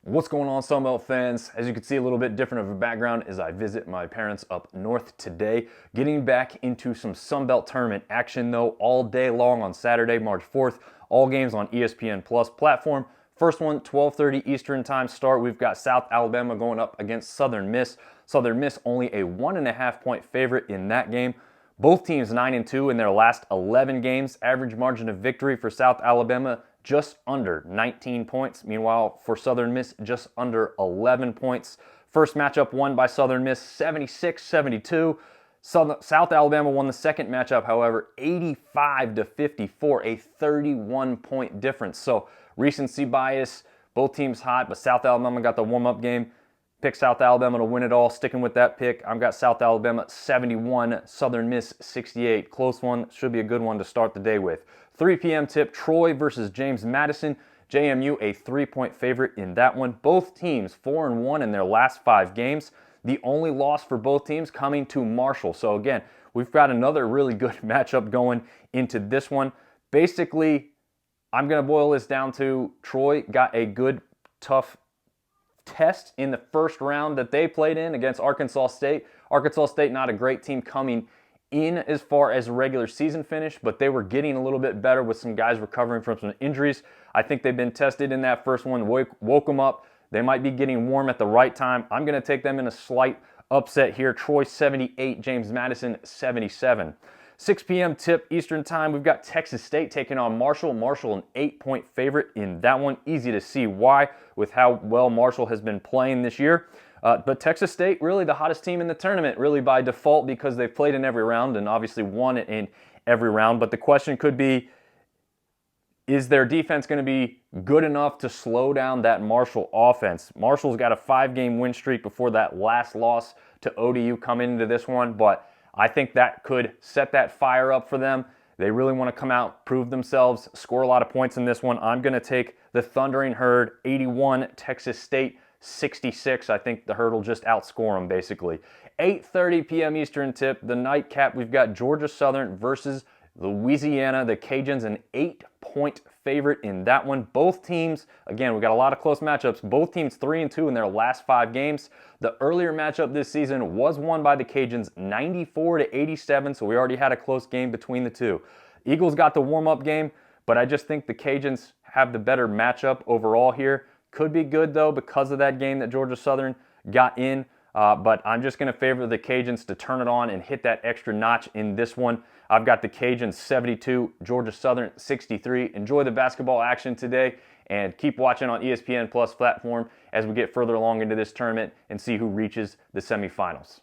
What's going on, Sunbelt fans? As you can see, a little bit different of a background as I visit my parents up north today. Getting back into some Sunbelt tournament action though, all day long on Saturday, March 4th. All games on ESPN Plus platform. First one, 12:30 Eastern time start. We've got South Alabama going up against Southern Miss. Southern Miss only a 1.5 point favorite in that game. Both teams 9-2 in their last 11 games. Average margin of victory for South Alabama just under 19 points. Meanwhile, for Southern Miss, just under 11 points. First matchup won by Southern Miss 76-72. South Alabama won the second matchup, however, 85-54, a 31-point difference. So recency bias, both teams hot, but South Alabama got the warm-up game. Pick South Alabama to win it all. Sticking with that pick, I've got South Alabama 71, Southern Miss 68. Close one, should be a good one to start the day with. 3 p.m. tip, Troy versus James Madison. JMU a 3-point favorite in that one. Both teams 4-1 in their last 5 games. The only loss for both teams coming to Marshall. So again, we've got another really good matchup going into this one. Basically, I'm going to boil this down to Troy got a good, tough test in the first round that they played in against Arkansas State. Arkansas State, not a great team coming in as far as a regular season finish, but they were getting a little bit better with some guys recovering from some injuries. I think they've been tested in that first one, woke them up. They might be getting warm at the right time. I'm going to take them in a slight upset here. Troy 78, James Madison 77. 6 p.m. tip Eastern time, we've got Texas State taking on Marshall. Marshall an 8-point favorite in that one. Easy to see why with how well Marshall has been playing this year. But Texas State, really the hottest team in the tournament, really by default because they've played in every round and obviously won it in every round. But the question could be, is their defense going to be good enough to slow down that Marshall offense? Marshall's got a 5-game win streak before that last loss to ODU coming into this one, but I think that could set that fire up for them. They really want to come out, prove themselves, score a lot of points in this one. I'm going to take the Thundering Herd 81, Texas State 66. I think the Herd will just outscore them basically. 8:30 p.m. Eastern tip, the nightcap, we've got Georgia Southern versus Louisiana. The Cajuns an 8-point favorite in that one. Both teams, again, we got a lot of close matchups. Both teams 3-2 in their last 5 games. The earlier matchup this season was won by the Cajuns 94-87, so we already had a close game between the two. Eagles got the warm-up game, but I just think the Cajuns have the better matchup overall here. Could be good, though, because of that game that Georgia Southern got in. But I'm just going to favor the Cajuns to turn it on and hit that extra notch in this one. I've got the Cajuns 72, Georgia Southern 63. Enjoy the basketball action today and keep watching on ESPN Plus platform as we get further along into this tournament and see who reaches the semifinals.